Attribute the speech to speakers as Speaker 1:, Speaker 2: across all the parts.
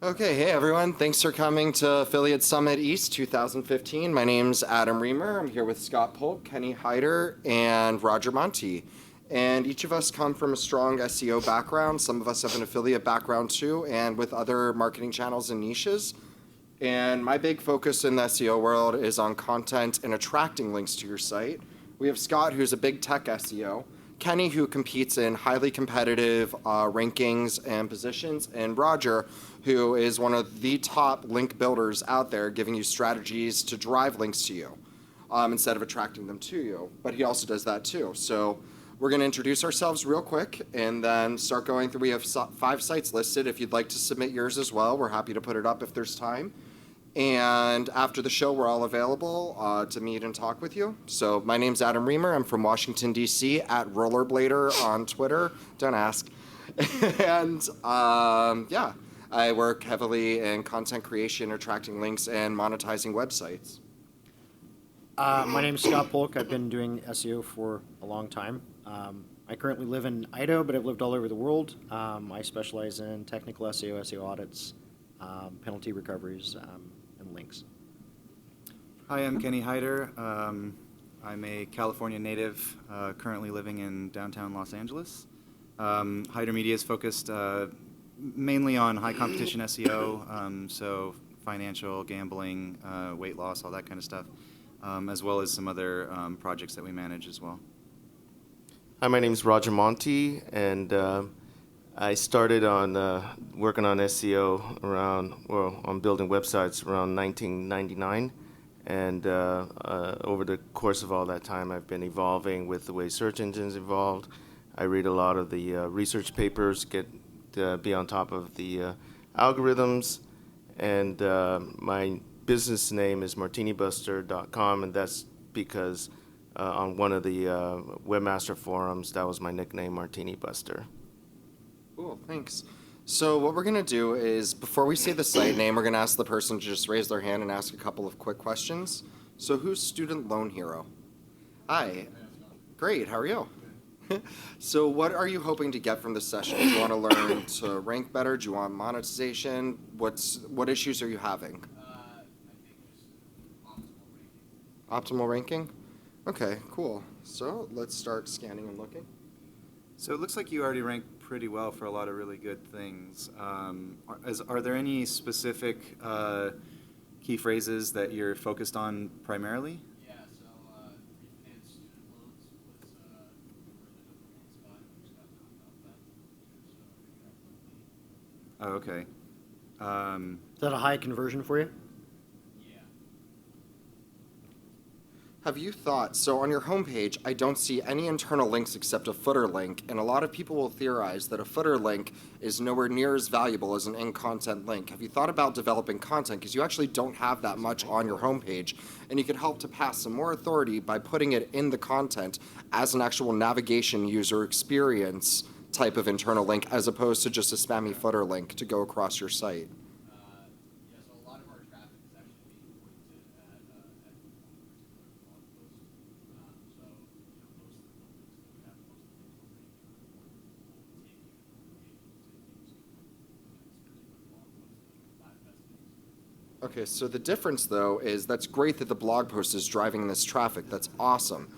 Speaker 1: Okay, hey everyone. Thanks for coming to Affiliate Summit East 2015. My name's Adam Riemer. I'm here with Scott Polk, Kenny Hyder, and Roger Montti. And each of us come from a strong SEO background. Some of us have an affiliate background too, and with other marketing channels and niches. And my big focus in the SEO world is on content and attracting links to your site. We have Scott, who's a big tech SEO, Kenny, who competes in highly competitive rankings and positions, and Roger, who is one of the top link builders out there, giving you strategies to drive links to you instead of attracting them to you. But he also does that too. So we're going to introduce ourselves real quick and then start going through. We have 5 sites listed. If you'd like to submit yours as well, we're happy to put it up if there's time. And after the show, we're all available to meet and talk with you. So my name's Adam Riemer. I'm from Washington, D.C., at Rollerblader on Twitter. Don't ask. And yeah, I work heavily in content creation, attracting links, and monetizing websites.
Speaker 2: My name is Scott Polk. I've been doing SEO for a long time. I currently live in Idaho, but I've lived all over the world. I specialize in technical SEO, SEO audits, penalty recoveries, and links.
Speaker 3: Hi, I'm Kenny Hyder. I'm a California native, currently living in downtown Los Angeles. Hyder Media is focused mainly on high competition SEO, so financial, gambling, weight loss, all that kind of stuff, as well as some other projects that we manage as well.
Speaker 4: Hi, my name is Roger Montti, and I started on working on SEO on building websites around 1999, and over the course of all that time, I've been evolving with the way search engines evolved. I read a lot of the research papers, get to be on top of the algorithms, and my business name is martinibuster.com, and that's because on one of the webmaster forums, that was my nickname, Martini Buster.
Speaker 1: Cool, thanks. So what we're going to do is, before we say the site name, we're going to ask the person to just raise their hand and ask a couple of quick questions. So who's Student Loan Hero? Hi. Great, how are you? So what are you hoping to get from this session? Do you want to learn to rank better? Do you want monetization? What issues are you having?
Speaker 5: I think just
Speaker 1: Optimal ranking? Okay, cool. So let's start scanning and looking.
Speaker 3: So it looks like you already rank pretty well for a lot of really good things. Are there any specific key phrases that you're focused on primarily?
Speaker 5: Yeah, so refinance student loans was where the number 1 spot. We just got knocked off that, which is
Speaker 3: Oh, okay.
Speaker 2: Is that a high conversion for you?
Speaker 5: yeah.
Speaker 1: Have you thought, so on your homepage, I don't see any internal links except a footer link, and a lot of people will theorize that a footer link is nowhere near as valuable as an in-content link. Have you thought about developing content? Because you actually don't have that much on your homepage, and you can help to pass some more authority by putting it in the content as an actual navigation user experience type of internal link, as opposed to just a spammy footer link to go across your site.
Speaker 5: Yeah, so a lot of our traffic is actually being pointed at one particular blog post. So, most of the links that we have, most of the links we're ranking on will take you to the homepage to this particular blog post, the 5 best things.
Speaker 1: Okay, so the difference though is that's great that the blog post is driving this traffic. That's awesome.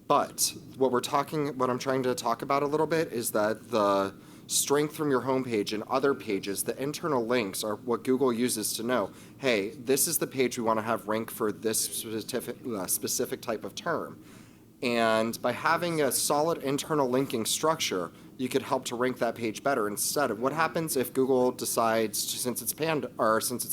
Speaker 1: But what I'm trying to talk about a little bit is that the strength from your homepage and other pages, the internal links are what Google uses to know, hey, this is the page we want to have rank for this specific type of term. And by having a solid internal linking structure, you could help to rank that page better. Instead of what happens if Google decides, since it's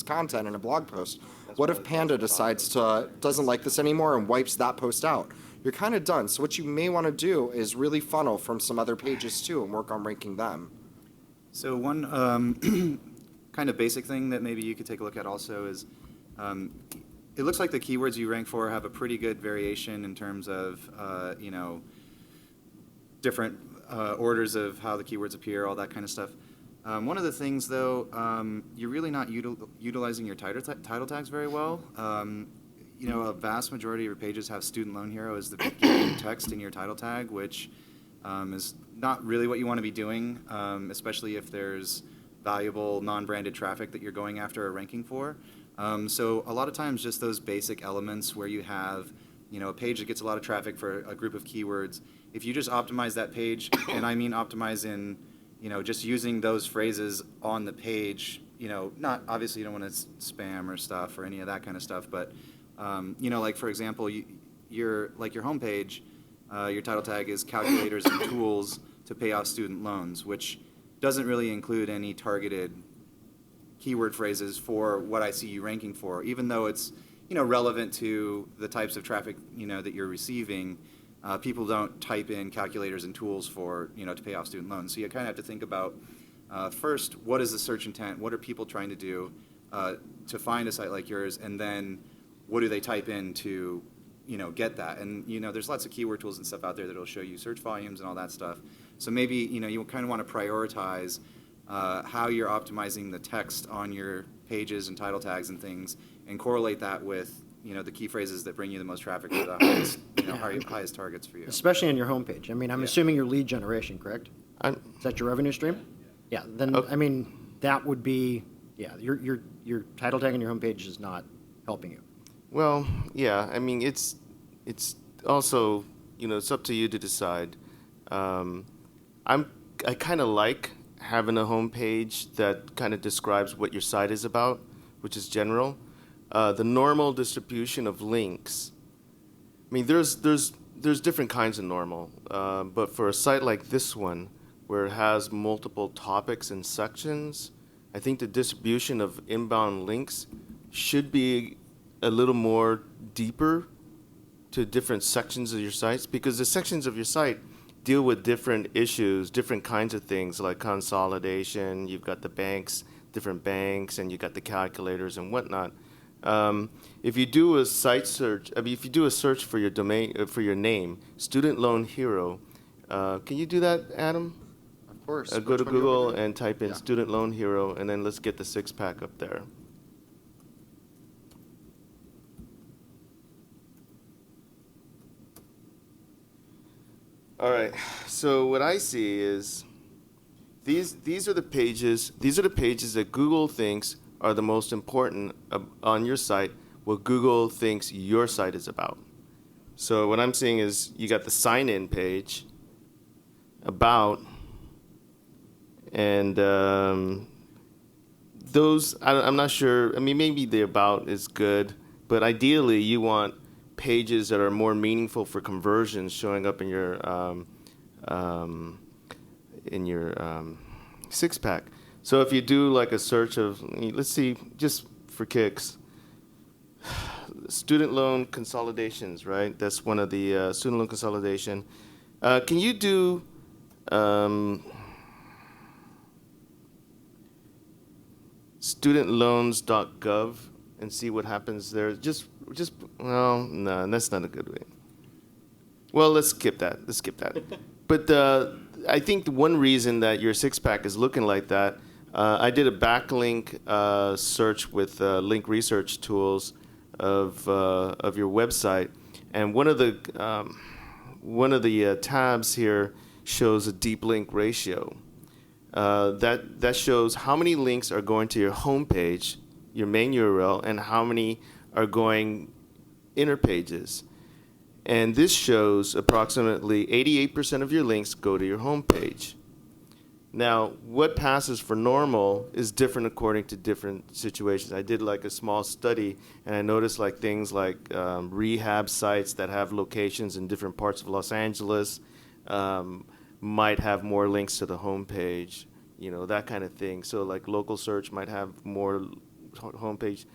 Speaker 1: content in a blog post, what if Panda doesn't like this anymore and wipes that post out? You're kind of done. So what you may want to do is really funnel from some other pages too and work on ranking them.
Speaker 3: So one kind of basic thing that maybe you could take a look at also is it looks like the keywords you rank for have a pretty good variation in terms of different orders of how the keywords appear, all that kind of stuff. One of the things, though, you're really not utilizing your title tags very well. A vast majority of your pages have Student Loan Hero as the beginning text in your title tag, which is not really what you want to be doing, especially if there's valuable non-branded traffic that you're going after or ranking for. So a lot of times just those basic elements where you have, a page that gets a lot of traffic for a group of keywords, if you just optimize that page, and I mean optimize in, just using those phrases on the page, not obviously you don't want to spam or stuff or any of that kind of stuff, but, like for example, your homepage, your title tag is calculators and tools to pay off student loans, which doesn't really include any targeted keyword phrases for what I see you ranking for, even though it's relevant to the types of traffic that you're receiving. People don't type in calculators and tools for to pay off student loans. So you kind of have to think about first, what is the search intent? What are people trying to do to find a site like yours? And then what do they type in to get that? And there's lots of keyword tools and stuff out there that'll show you search volumes and all that stuff. So maybe you kind of want to prioritize how you're optimizing the text on your pages and title tags and things, and correlate that with the key phrases that bring you the most traffic or the highest, highest targets for you.
Speaker 2: Especially on your homepage. I mean, I'm assuming your lead generation, correct? Is that your revenue stream? Yeah. Then
Speaker 4: Okay.
Speaker 2: I mean, that would be your title tag on your homepage is not helping you.
Speaker 4: Well, yeah. I mean, it's also it's up to you to decide. I kind of like having a homepage that kind of describes what your site is about, which is general. The normal distribution of links. I mean, there's different kinds of normal, but for a site like this one, where it has multiple topics and sections, I think the distribution of inbound links should be a little more deeper to different sections of your sites, because the sections of your site deal with different issues, different kinds of things like consolidation. You've got the banks, different banks, and you've got the calculators and whatnot. If you do a site search, if you do a search for your domain, for your name, Student Loan Hero, can you do that, Adam?
Speaker 1: Of course.
Speaker 4: Go
Speaker 1: Which
Speaker 4: to
Speaker 1: one do you
Speaker 4: Google
Speaker 1: want me to-
Speaker 4: and type in
Speaker 1: Yeah.
Speaker 4: Student Loan Hero, and then let's get the six-pack up there. All right. So what I see is these are the pages. These are the pages that Google thinks are the most important on your site. What Google thinks your site is about. So what I'm seeing is you got the sign-in page, about, and those I'm not sure. I mean, maybe the about is good, but ideally you want pages that are more meaningful for conversions showing up in your six-pack. So if you do like a search of, let's see, just for kicks, student loan consolidations, right? That's one of the student loan consolidation. Can you do studentloans.gov and see what happens there? Well, no, that's not a good way. Well, let's skip that. But I think the one reason that your six-pack is looking like that, I did a backlink search with link research tools of your website, and one of the tabs here shows a deep link ratio. That shows how many links are going to your homepage, your main URL, and how many are going inner pages. And this shows approximately 88% of your links go to your homepage. Now, what passes for normal is different according to different situations. I did like a small study, and I noticed like things like rehab sites that have locations in different parts of Los Angeles might have more links to the homepage, that kind of thing. So like local search might have more homepage.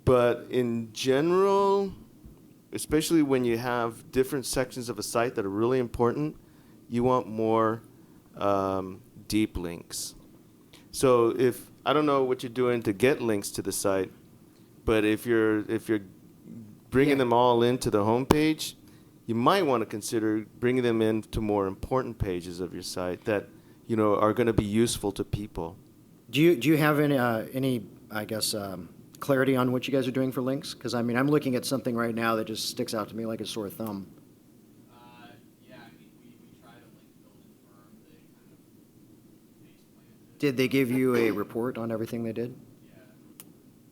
Speaker 4: But in general, especially when you have different sections of a site that are really important, you want more deep links. So if I don't know what you're doing to get links to the site, but if you're bringing them all into the homepage, you might want to consider bringing them into more important pages of your site that are going to be useful to people.
Speaker 2: Do you have any I guess clarity on what you guys are doing for links? Because I mean, I'm looking at something right now that just sticks out to me like a sore thumb.
Speaker 5: Yeah, I mean, we try to link build and firm the kind of base plan to
Speaker 2: Did they give you a report on everything they did?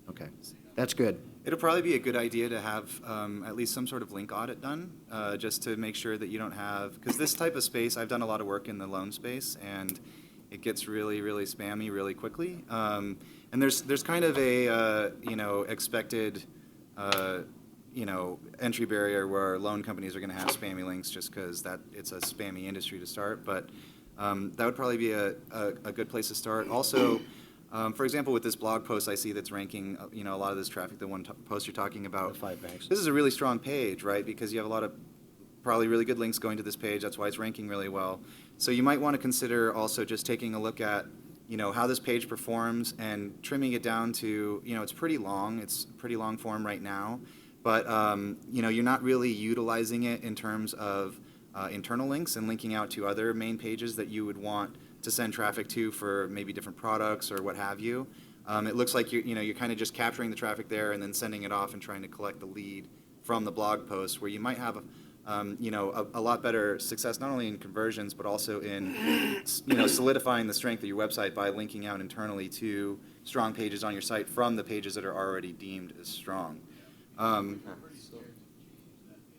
Speaker 2: Okay, that's good.
Speaker 3: It'll probably be a good idea to have at least some sort of link audit done, just to make sure that you don't have, because this type of space, I've done a lot of work in the loan space, and it gets really, really spammy really quickly. And there's kind of a expected entry barrier where loan companies are going to have spammy links just because it's a spammy industry to start. But that would probably be a good place to start. Also, for example, with this blog post I see that's ranking, a lot of this traffic, the one post you're talking about.
Speaker 2: The 5 banks.
Speaker 3: This is a really strong page, right? Because you have a lot of probably really good links going to this page. That's why it's ranking really well. So you might want to consider also just taking a look at, how this page performs and trimming it down to, it's pretty long. It's pretty long form right now. But, you're not really utilizing it in terms of internal links and linking out to other main pages that you would want to send traffic to for maybe different products or what have you. It looks like you're kind of just capturing the traffic there and then sending it off and trying to collect the lead from the blog post, where you might have a lot better success not only in conversions but also in solidifying the strength of your website by linking out internally to strong pages on your site from the pages that are already deemed as strong.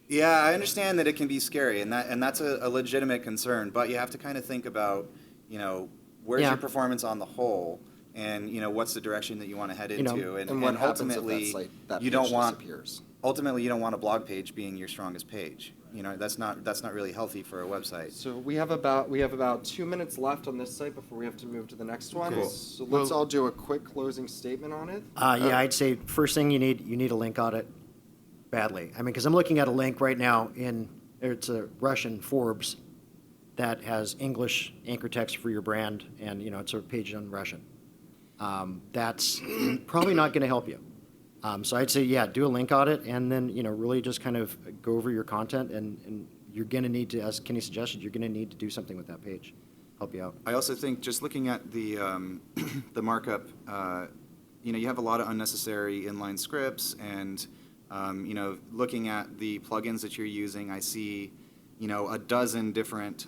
Speaker 3: Yeah, I understand that it can be scary, and that's a legitimate concern. But you have to kind of think about, where's
Speaker 2: Yeah.
Speaker 3: your performance on the whole, and what's the direction that you want to head into,
Speaker 1: And what happens if
Speaker 3: ultimately
Speaker 1: that
Speaker 3: you
Speaker 1: page
Speaker 3: don't want
Speaker 1: disappears?
Speaker 3: ultimately you don't want a blog page being your strongest page. That's not really healthy for a website.
Speaker 1: So we have about 2 minutes left on this site before we have to move to the next one.
Speaker 3: Cool.
Speaker 1: So let's all do a quick closing statement on it.
Speaker 2: Yeah, I'd say first thing you need a link audit badly. I mean, because I'm looking at a link right now it's a Russian Forbes that has English anchor text for your brand, and it's a page in Russian. That's probably not going to help you. So I'd say, do a link audit, and then really just kind of go over your content, and you're going to need to, as Kenny suggested, you're going to need to do something with that page, help you out.
Speaker 3: I also think just looking at the the markup, you have a lot of unnecessary inline scripts, and looking at the plugins that you're using, I see a dozen different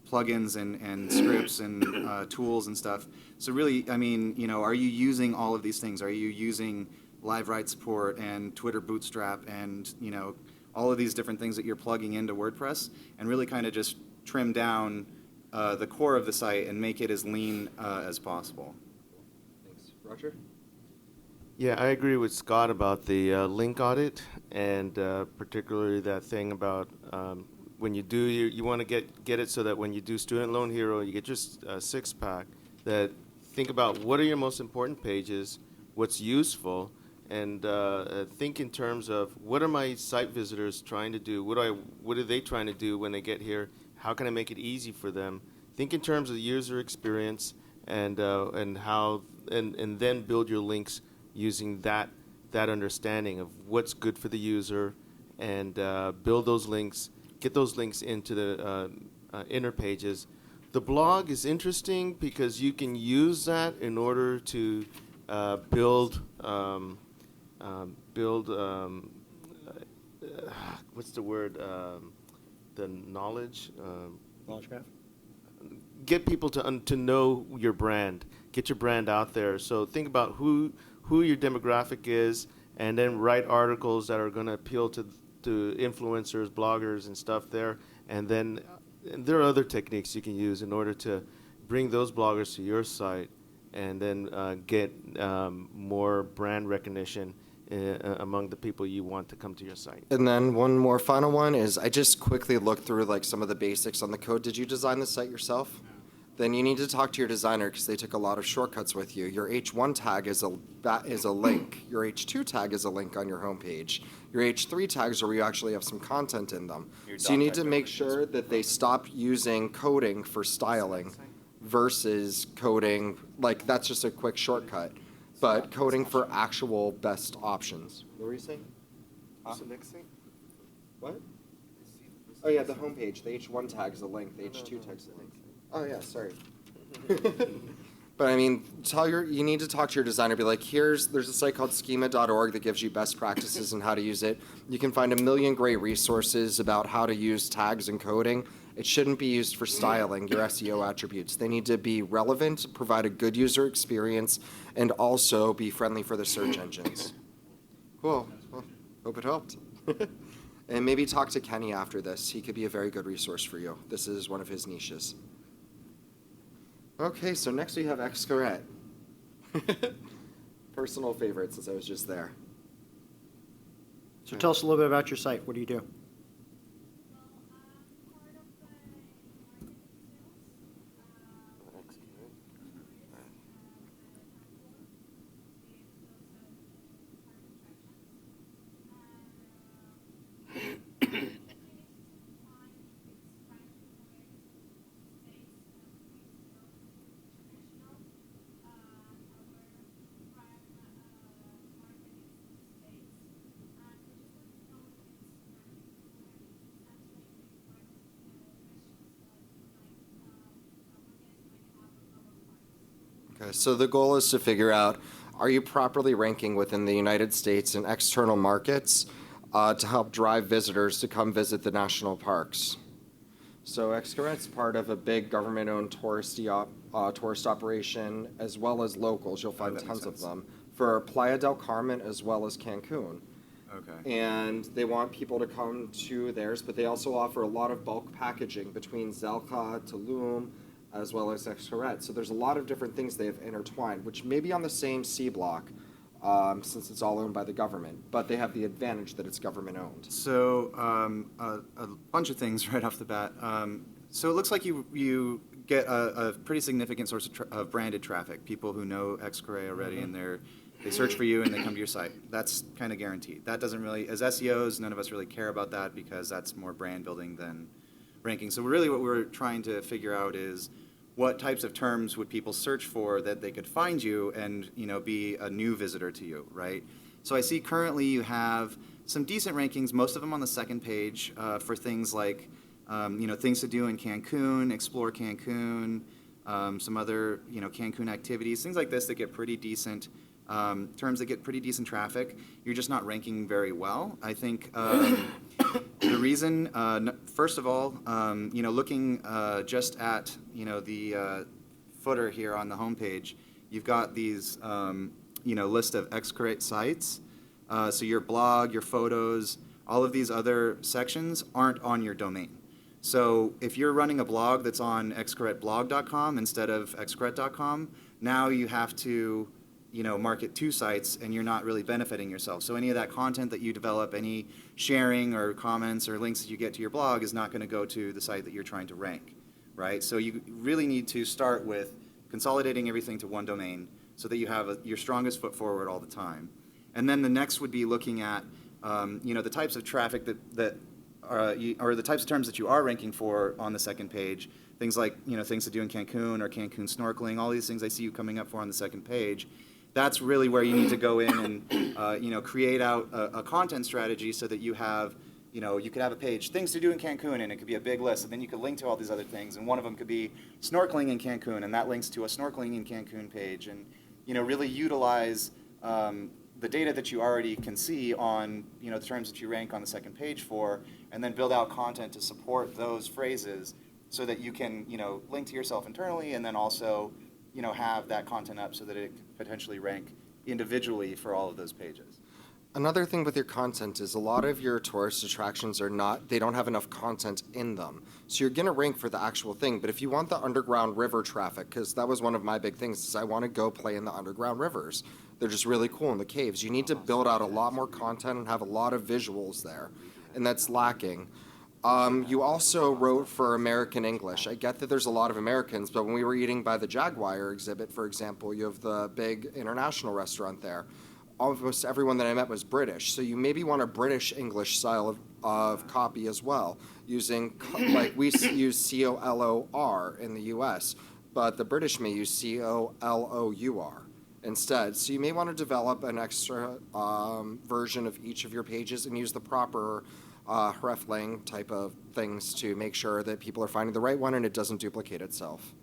Speaker 3: plugins and scripts and tools and stuff. So really, I mean, are you using all of these things? Are you using live write support and Twitter Bootstrap and all of these different things that you're plugging into WordPress, and really kind of just trim down the core of the site and make it as lean as possible?
Speaker 1: Thanks, Roger.
Speaker 4: Yeah, I agree with Scott about the link audit, and particularly that thing about when you do, you want to get it so that when you do Student Loan Hero, you get your six-pack, that think about what are your most important pages, what's useful, and think in terms of what are my site visitors trying to do, what are they trying to do when they get here, how can I make it easy for them. Think in terms of the user experience, and then build your links using that understanding of what's good for the user, and build those links, get those links into the inner pages. The blog is interesting because you can use that in order to build what's the word? The knowledge.
Speaker 2: Knowledge graph?
Speaker 4: Get people to know your brand. Get your brand out there. So think about who your demographic is, and then write articles that are going to appeal to influencers, bloggers, and stuff there. And then there are other techniques you can use in order to bring those bloggers to your site, and then get more brand recognition among the people you want to come to your site.
Speaker 1: And then one more final one is I just quickly looked through like some of the basics on the code. Did you design the site yourself? Then you need to talk to your designer because they took a lot of shortcuts with you. Your H1 tag is a link. Your H2 tag is a link on your homepage. Your H3 tags are where you actually have some content in them. So you need to make sure that they stop using coding for styling versus coding, like that's just a quick shortcut, but coding for actual best options. What were you saying? What? Oh yeah, the homepage. The H1 tag is a link. The H2 tag is a link. Oh yeah, sorry. But I mean, you need to talk to your designer. Be like, there's a site called schema.org that gives you best practices and how to use it. You can find a million great resources about how to use tags and coding, It shouldn't be used for styling your SEO attributes. They need to be relevant, provide a good user experience, and also be friendly for the search engines. Cool. Well, hope it helped. And maybe talk to Kenny after this. He could be a very good resource for you. This is one of his niches. Okay, so next we have Xcaret. Personal favorite since I was just there.
Speaker 2: So tell us a little bit about your site. What do you do?
Speaker 1: Okay, so the goal is to figure out, are you properly ranking within the United States and external markets to help drive visitors to come visit the national parks? So Xcaret's part of a big government-owned tourist operation, as well as locals. You'll find
Speaker 3: that makes
Speaker 1: tons of
Speaker 3: sense.
Speaker 1: them for Playa del Carmen as well as Cancun.
Speaker 3: Okay.
Speaker 1: And they want people to come to theirs, but they also offer a lot of bulk packaging between Zelka, Tulum, as well as Xcaret. So there's a lot of different things they have intertwined, which may be on the same C block, since it's all owned by the government, but they have the advantage that it's government owned.
Speaker 3: So a bunch of things right off the bat. So it looks like you get a pretty significant source of branded traffic. People who know Xcaret already, and they search for you and they come to your site. That's kind of guaranteed. That doesn't really, as SEOs, none of us really care about that because that's more brand building than ranking. So really what we're trying to figure out is what types of terms would people search for that they could find you and be a new visitor to you, right? So I see currently you have some decent rankings, most of them on the second page, for things like things to do in Cancun, explore Cancun, some other Cancun activities, things like this that get pretty decent terms that get pretty decent traffic. You're just not ranking very well. I think the reason, first of all, looking just at the footer here on the homepage, you've got these list of Xcaret sites. So your blog, your photos, all of these other sections aren't on your domain. So if you're running a blog that's on xcaretblog.com instead of xcaret.com, now you have to market two sites, and you're not really benefiting yourself. So any of that content that you develop, any sharing or comments or links that you get to your blog is not going to go to the site that you're trying to rank, right? So you really need to start with consolidating everything to one domain so that you have your strongest foot forward all the time. And then the next would be looking at the types of traffic that or the types of terms that you are ranking for on the second page. Things like things to do in Cancun or Cancun snorkeling. All these things I see you coming up for on the second page. That's really where you need to go in and create out a content strategy so that you have you could have a page, things to do in Cancun, and it could be a big list, and then you could link to all these other things, and one of them could be snorkeling in Cancun, and that links to a snorkeling in Cancun page, and really utilize the data that you already can see on the terms that you rank on the second page for, and then build out content to support those phrases so that you can link to yourself internally, and then also have that content up so that it could potentially rank individually for all of those pages.
Speaker 1: Another thing with your content is a lot of your tourist attractions they don't have enough content in them. So you're going to rank for the actual thing, but if you want the underground river traffic, because that was one of my big things, is I want to go play in the underground rivers. They're just really cool in the caves. You need to build out a lot more content and have a lot of visuals there, and that's lacking. You also wrote for American English. I get that there's a lot of Americans, but when we were eating by the Jaguar exhibit, for example, you have the big international restaurant there. Almost everyone that I met was British, so you maybe want a British English style of copy as well, using, like we use COLOR in the US, but the British may use COLOUR instead. So you may want to develop an extra version of each of your pages and use the proper hreflang type of things to make sure that people are finding the right one and it doesn't duplicate itself.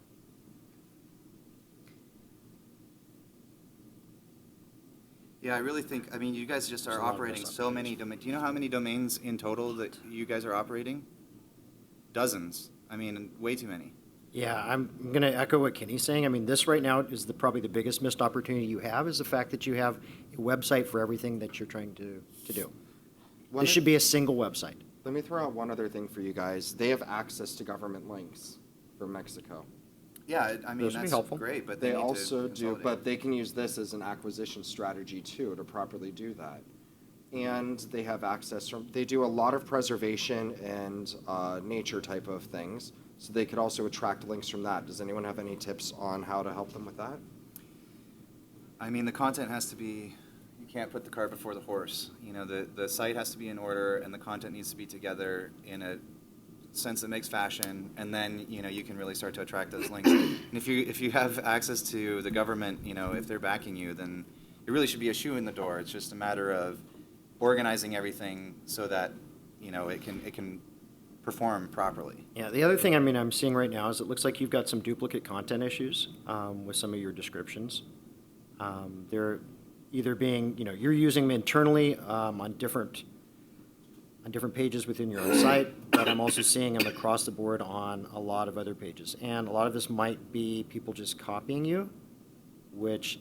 Speaker 3: Yeah, I really think, you guys just are operating so many domains. Do you know how many domains in total that you guys are operating? Dozens. I mean, way too many.
Speaker 2: Yeah, I'm going to echo what Kenny's saying. I mean, this right now is probably the biggest missed opportunity you have, is the fact that you have a website for everything that you're trying to do.
Speaker 1: One
Speaker 2: This should be a single website.
Speaker 1: Let me throw out one other thing for you guys. They have access to government links from Mexico.
Speaker 3: Yeah, I mean,
Speaker 2: Those would be
Speaker 3: that's
Speaker 2: helpful.
Speaker 3: great, but
Speaker 1: They
Speaker 3: need to
Speaker 1: also do,
Speaker 3: consolidate.
Speaker 1: but they can use this as an acquisition strategy too to properly do that. And they have access from, they do a lot of preservation and nature type of things. So they could also attract links from that. Does anyone have any tips on how to help them with that?
Speaker 3: I mean, the content has to be, you can't put the cart before the horse. You know, the site has to be in order and the content needs to be together in a sense that makes fashion, and then, you know, you can really start to attract those links. And if you have access to the government, you know, if they're backing you, then it really should be a shoe in the door. It's just a matter of organizing everything so that, you know, it can perform properly.
Speaker 2: Yeah, the other thing I'm seeing right now is it looks like you've got some duplicate content issues with some of your descriptions. They're either being, you know, you're using them internally on different pages within your own site, but I'm also seeing them across the board on a lot of other pages. And a lot of this might be people just copying you, which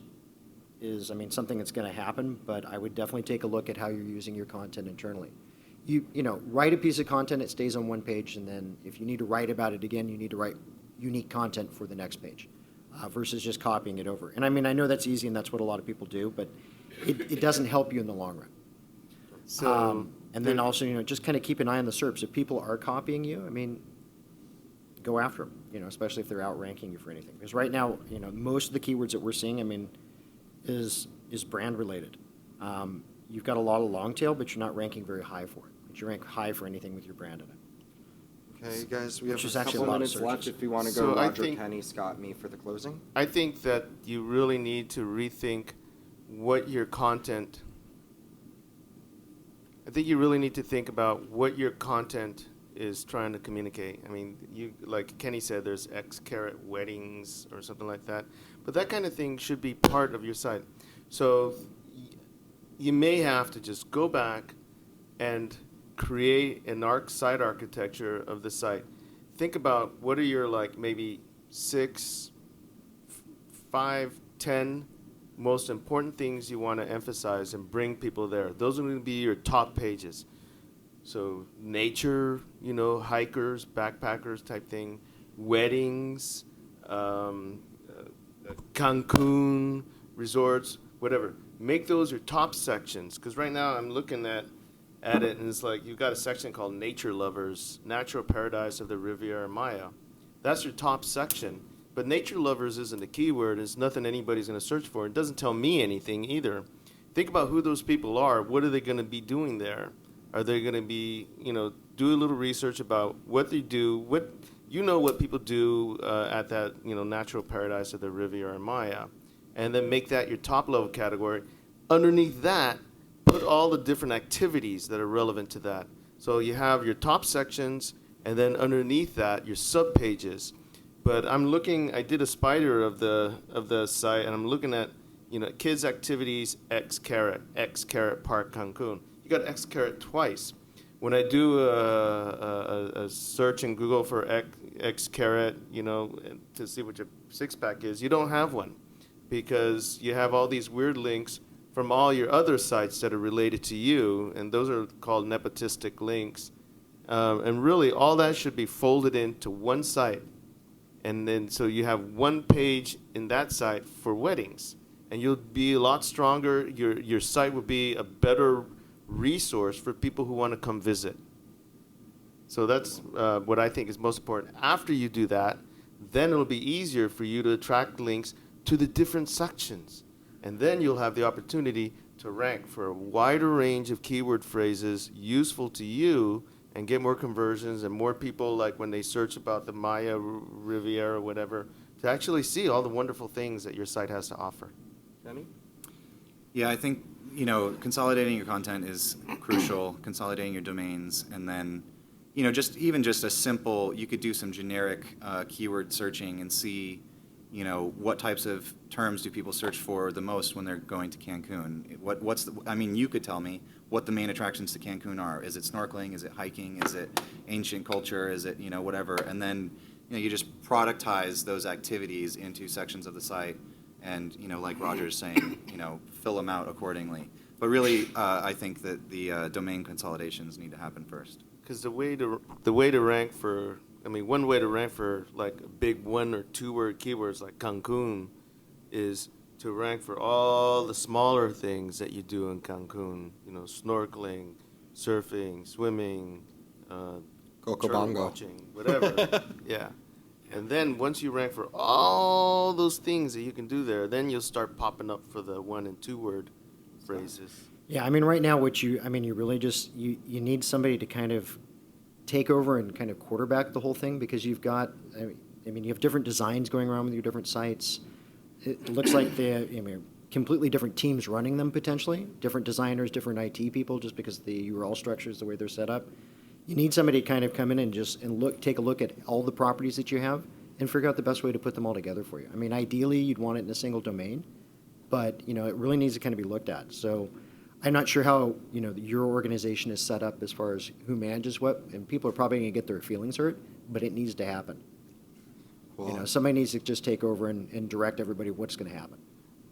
Speaker 2: is, I mean, something that's going to happen, but I would definitely take a look at how you're using your content internally. You know, write a piece of content, it stays on one page, and then if you need to write about it again, you need to write unique content for the next page versus just copying it over. And I mean, I know that's easy and that's what a lot of people do, but it doesn't help you in the long run.
Speaker 4: So
Speaker 2: And then also, you know, just kind of keep an eye on the SERPs. If people are copying you, I mean, go after them, you know, especially if they're outranking you for anything. Because right now, you know, most of the keywords that we're seeing, I mean, is brand related. You've got a lot of long tail, but you're not ranking very high for it. But you rank high for anything with your brand in it.
Speaker 1: Okay, guys, we
Speaker 2: Which
Speaker 1: have
Speaker 2: is
Speaker 1: a
Speaker 2: actually
Speaker 1: couple
Speaker 2: a lot of
Speaker 1: minutes left
Speaker 2: searches.
Speaker 1: if you want to
Speaker 4: So
Speaker 1: go
Speaker 4: I
Speaker 1: Roger,
Speaker 4: think-
Speaker 1: Kenny, Scott, me for the closing.
Speaker 4: I think that you really need to rethink what your content. I think you really need to think about what your content is trying to communicate. I mean, you, like Kenny said, there's X carat weddings or something like that, but that kind of thing should be part of your site. So you may have to just go back and create an site architecture of the site. Think about what are your, like, maybe 6, 5, 10 most important things you want to emphasize and bring people there. Those are going to be your top pages. So nature, you know, hikers, backpackers type thing, weddings, Cancun resorts, whatever. Make those your top sections, because right now I'm looking at it and it's like you've got a section called Nature Lovers, Natural Paradise of the Riviera Maya. That's your top section. But nature lovers isn't a keyword. It's nothing anybody's going to search for. It doesn't tell me anything either. Think about who those people are. What are they going to be doing there? Are they going to be, you know, do a little research about what they do, what, you know, what people do at that, you know, natural paradise of the Riviera Maya, and then make that your top level category. Underneath that, put all the different activities that are relevant to that. So you have your top sections, and then underneath that, your sub pages. But I'm looking, I did a spider of the site, and I'm looking at, you know, kids activities, X carat Park Cancun. You got X carat twice. When I do a search in Google for X carat, you know, to see what your six pack is, you don't have one because you have all these weird links from all your other sites that are related to you, and those are called nepotistic links. And really, all that should be folded into one site. And then so you have one page in that site for weddings, and you'll be a lot stronger. Your site will be a better resource for people who want to come visit. So that's what I think is most important. After you do that, then it'll be easier for you to attract links to the different sections. And then you'll have the opportunity to rank for a wider range of keyword phrases useful to you and get more conversions and more people, like when they search about the Maya Riviera or whatever, to actually see all the wonderful things that your site has to offer.
Speaker 1: Kenny?
Speaker 3: Yeah, I think, you know, consolidating your content is crucial, consolidating your domains, and then, you know, just a simple, you could do some generic keyword searching and see, you know, what types of terms do people search for the most when they're going to Cancun? What's the, I mean, you could tell me what the main attractions to Cancun are. Is it snorkeling? Is it hiking? Is it ancient culture? Is it, you know, whatever? And then, you know, you just productize those activities into sections of the site and, you know, like Roger's saying, you know, fill them out accordingly. But really, I think that the domain consolidations need to happen first.
Speaker 4: Because the way to rank for, I mean, one way to rank for like a big 1 or 2 word keywords like Cancun is to rank for all the smaller things that you do in Cancun. You know, snorkeling, surfing, swimming, turtle
Speaker 1: Cocobongo.
Speaker 4: watching, whatever. Yeah. And then once you rank for all those things that you can do there, then you'll start popping up for the 1 and 2 word phrases.
Speaker 2: Yeah, I mean, right now, you really just, you need somebody to kind of take over and kind of quarterback the whole thing, because you've got, I mean, you have different designs going around with your different sites. It looks like they're, I mean, completely different teams running them potentially, different designers, different IT people, just because the URL structures, the way they're set up. You need somebody to kind of come in and take a look at all the properties that you have and figure out the best way to put them all together for you. I mean, ideally, you'd want it in a single domain, but, you know, it really needs to kind of be looked at. So I'm not sure how, you know, your organization is set up as far as who manages what, and people are probably going to get their feelings hurt, but it needs to happen.
Speaker 1: Cool.
Speaker 2: You know, somebody needs to just take over and direct everybody what's going to happen.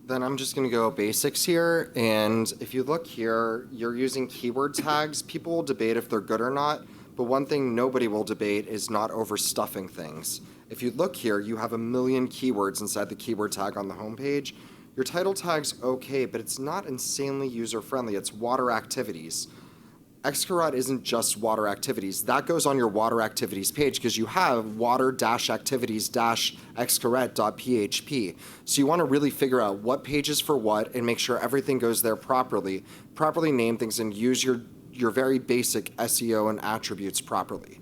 Speaker 1: Then I'm just going to go basics here. And if you look here, you're using keyword tags. People will debate if they're good or not. But one thing nobody will debate is not overstuffing things. If you look here, you have 1 million keywords inside the keyword tag on the homepage. Your title tag's okay, but it's not insanely user-friendly. It's water activities. Xcaret isn't just water activities. That goes on your water activities page because you have water-activities-xcaret.php. So you want to really figure out what page is for what and make sure everything goes there properly. Properly name things and use your very basic SEO and attributes properly.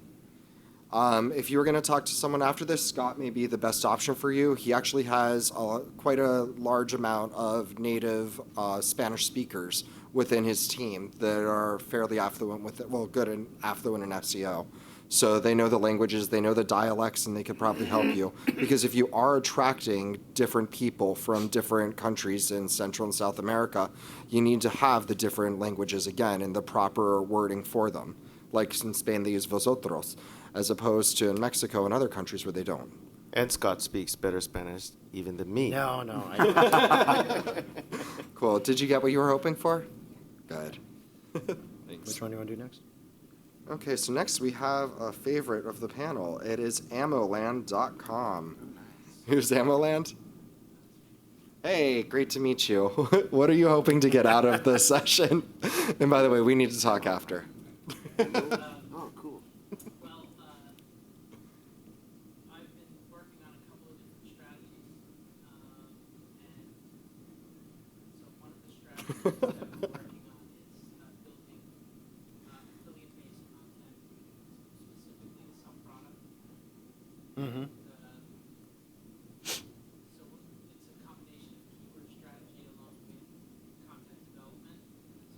Speaker 1: If you were going to talk to someone after this, Scott may be the best option for you. He actually has quite a large amount of native Spanish speakers within his team that are fairly affluent with it, well, good and affluent in SEO. So they know the languages, they know the dialects, and they could probably help you. Because if you are attracting different people from different countries in Central and South America, you need to have the different languages again and the proper wording for them. Like in Spain, they use vosotros, as opposed to in Mexico and other countries where they don't.
Speaker 4: And Scott speaks better Spanish even than me.
Speaker 2: No.
Speaker 1: Cool. Did you get what you were hoping for? Good. Thanks.
Speaker 2: Which one do you want to do next?
Speaker 1: Okay, so next we have a favorite of the panel. It is ammoland.com. Who's Ammoland? Hey, great to meet you. What are you hoping to get out of this session? And by the way, we need to talk after.
Speaker 4: Oh, cool.
Speaker 5: Well, I've been working on a couple of different strategies, and so one of the strategies that I've been working on is building affiliate-based content, specifically to sell product.
Speaker 2: Mm-hmm.
Speaker 5: So it's a combination of keyword strategy along with content development.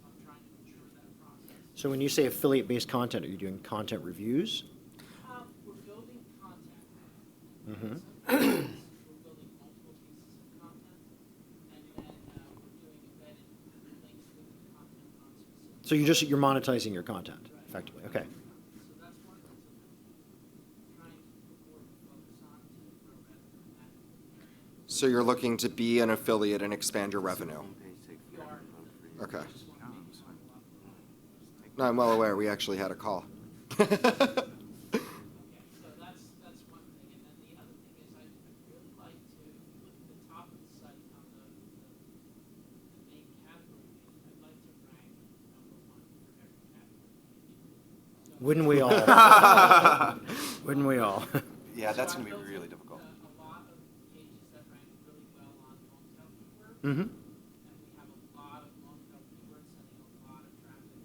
Speaker 5: So I'm trying to mature that process.
Speaker 2: So when you say affiliate-based content, are you doing content reviews?
Speaker 5: We're building content.
Speaker 2: Mm-hmm.
Speaker 5: We're building multiple pieces of content, and then we're doing embedded links with the content on specific.
Speaker 2: So you're monetizing your content, effectively. Okay.
Speaker 5: So that's one of the things I'm trying to put more focus on to grow revenue in that area.
Speaker 1: So you're looking to be an affiliate and expand your revenue.
Speaker 5: We are.
Speaker 1: Okay.
Speaker 5: Just want to make it a lot more.
Speaker 1: No, I'm well aware. We actually had a call.
Speaker 5: Okay, so that's one thing, and then the other thing is I'd really like to, if you look at the top of the site on the main category page, I'd like to rank #1 for every category page. So
Speaker 2: Wouldn't we all? Wouldn't we all?
Speaker 3: Yeah, that's
Speaker 5: So
Speaker 3: going to
Speaker 5: I've
Speaker 3: be
Speaker 5: built
Speaker 3: really difficult.
Speaker 5: A lot of pages that rank really well on long-tail keywords,
Speaker 2: Mm-hmm.
Speaker 5: and we have a lot of long-tail keywords sending a lot of traffic.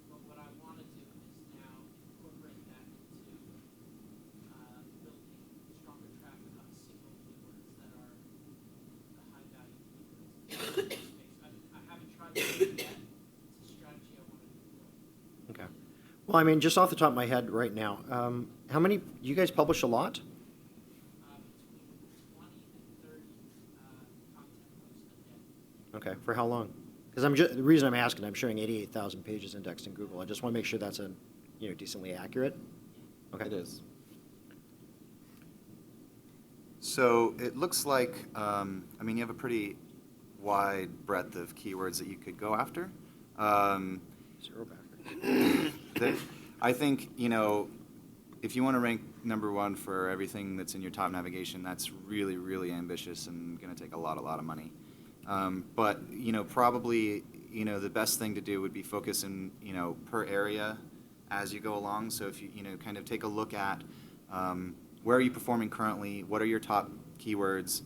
Speaker 5: But what I want to do is now incorporate that into building stronger traffic on single keywords that are the high-value keywords. I haven't tried to do it yet. It's a strategy I want to deploy.
Speaker 2: Okay. Well, I mean, just off the top of my head right now, how many, you guys publish a lot?
Speaker 5: Between
Speaker 2: Okay, for how long? Because the reason I'm asking, I'm showing 88,000 pages indexed in Google. I just want to make sure that's decently accurate. Okay.
Speaker 1: It is.
Speaker 3: So it looks like, you have a pretty wide breadth of keywords that you could go after.
Speaker 2: Zero backer.
Speaker 3: I think, if you want to rank number one for everything that's in your top navigation, that's really, really ambitious and going to take a lot of money. But, probably, the best thing to do would be focus in, per area as you go along. So if you, kind of take a look at where are you performing currently, what are your top keywords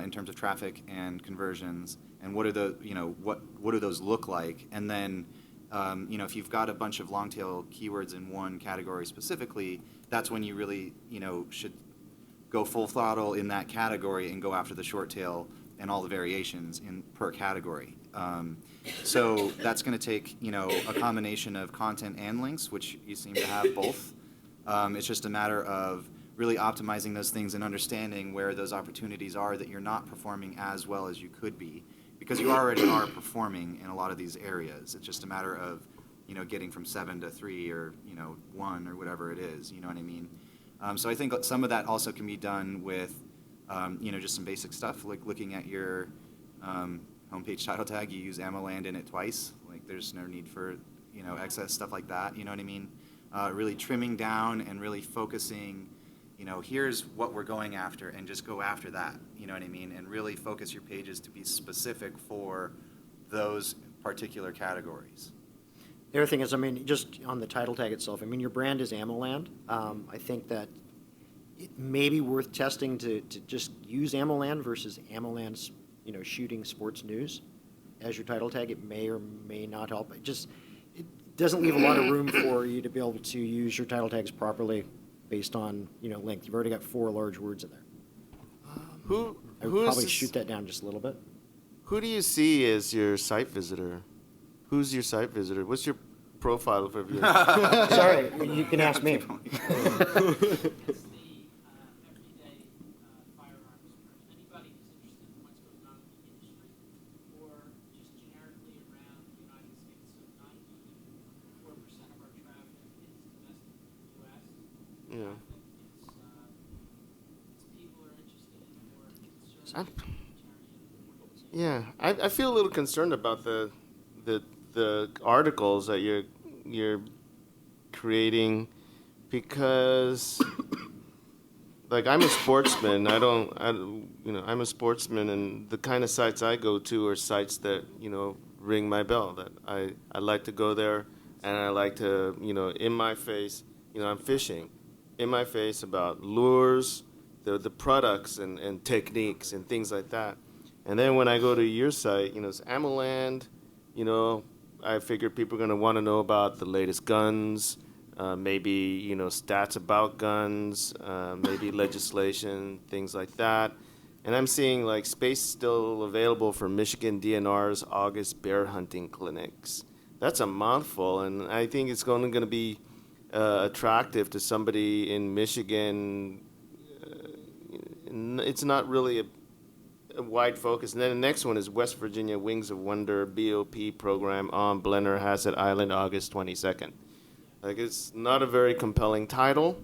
Speaker 3: in terms of traffic and conversions, and what are the, what do those look like? And then, if you've got a bunch of long tail keywords in one category specifically, that's when you really, should go full throttle in that category and go after the short tail and all the variations in per category. So that's going to take, a combination of content and links, which you seem to have both. It's just a matter of really optimizing those things and understanding where those opportunities are that you're not performing as well as you could be, because you already are performing in a lot of these areas. It's just a matter of, getting from 7 to 3 or, 1 or whatever it is, you know what I mean? So I think some of that also can be done with, just some basic stuff, like looking at your homepage title tag, you use AMOLand in it twice. Like there's no need for, excess stuff like that, you know what I mean? Really trimming down and really focusing, here's what we're going after, and just go after that, you know what I mean? And really focus your pages to be specific for those particular categories.
Speaker 2: The other thing is, just on the title tag itself, your brand is AMOLand. I think that it may be worth testing to just use AMOLand versus AMOLand's, shooting sports news as your title tag. It may or may not help. It doesn't leave a lot of room for you to be able to use your title tags properly based on, length. You've already got 4 large words in there. I would probably shoot that down just a little bit.
Speaker 4: Who do you see as your site visitor? Who's your site visitor? What's your profile of your?
Speaker 2: Sorry, you can ask me.
Speaker 5: It's the everyday firearms person. Anybody who's interested in what's going on in the industry, or just generically around the United States. So 94% of our traffic is domestic in the U.S.
Speaker 4: Yeah.
Speaker 5: It's people who are interested in more conservative, libertarian.
Speaker 4: Yeah, I feel a little concerned about the articles that you're creating, because like I'm a sportsman. I'm a sportsman, and the kind of sites I go to are sites that ring my bell. That I like to go there, and I like to in my face. I'm fishing, in my face about lures, the products and techniques and things like that. And then when I go to your site, it's AMOLand, I figure people are going to want to know about the latest guns, maybe, stats about guns, maybe legislation, things like that. And I'm seeing like space still available for Michigan DNR's August bear hunting clinics. That's a mouthful, and I think it's going to be attractive to somebody in Michigan. It's not really a wide focus. And then the next one is West Virginia Wings of Wonder BOP program on Blennerhassett Island, August 22nd. Like, it's not a very compelling title.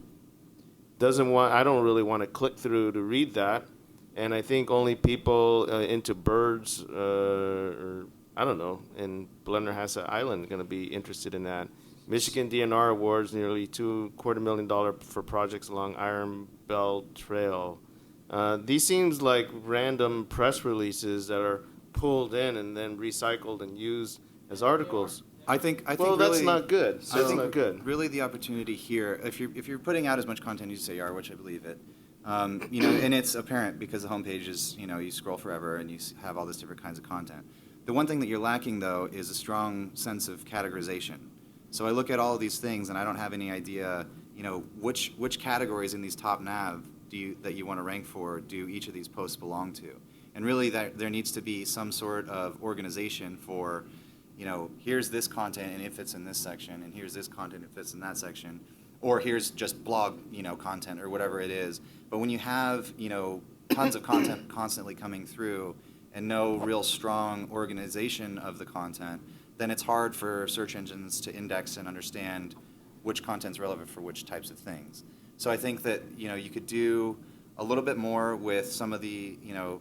Speaker 4: I don't really want to click through to read that. And I think only people into birds, or I don't know, in Blennerhassett Island are going to be interested in that. Michigan DNR awards nearly $250,000 for projects along Iron Belt Trail. These seems like random press releases that are pulled in and then recycled and used as articles.
Speaker 3: I think
Speaker 4: Well,
Speaker 3: really,
Speaker 4: that's not good.
Speaker 3: I
Speaker 4: That's
Speaker 3: think
Speaker 4: not good.
Speaker 3: really the opportunity here, if you're putting out as much content as you say you are, which I believe it, and it's apparent because the homepage is, you scroll forever and you have all this different kinds of content. The one thing that you're lacking, though, is a strong sense of categorization. So I look at all of these things and I don't have any idea, which categories in these top nav that you want to rank for do each of these posts belong to. And really there needs to be some sort of organization for, here's this content and it fits in this section, and here's this content and it fits in that section, or here's just blog, content or whatever it is. But when you have, tons of content constantly coming through, and no real strong organization of the content, then it's hard for search engines to index and understand which content's relevant for which types of things. So I think that, you know, you could do a little bit more with some of the, you know,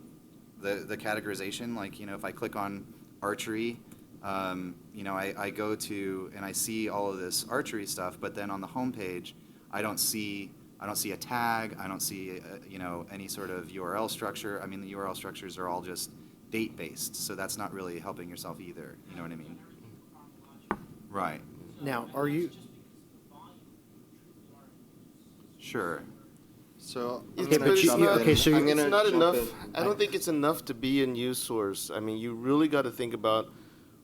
Speaker 3: the categorization. Like, you know, if I click on archery, you know, I go to and I see all of this archery stuff, but then on the home page, I don't see a tag, I don't see you know, any sort of URL structure. I mean, the URL structures are all just date-based, so that's not really helping yourself either. You know what I mean? Right.
Speaker 2: Now, are you?
Speaker 3: Sure.
Speaker 1: So
Speaker 2: Okay,
Speaker 1: I'm gonna
Speaker 2: but you-
Speaker 1: jump in.
Speaker 2: okay, so
Speaker 1: I'm gonna
Speaker 4: It's not
Speaker 1: jump
Speaker 4: enough.
Speaker 1: in.
Speaker 4: I don't think it's enough to be a news source. I mean, you really got to think about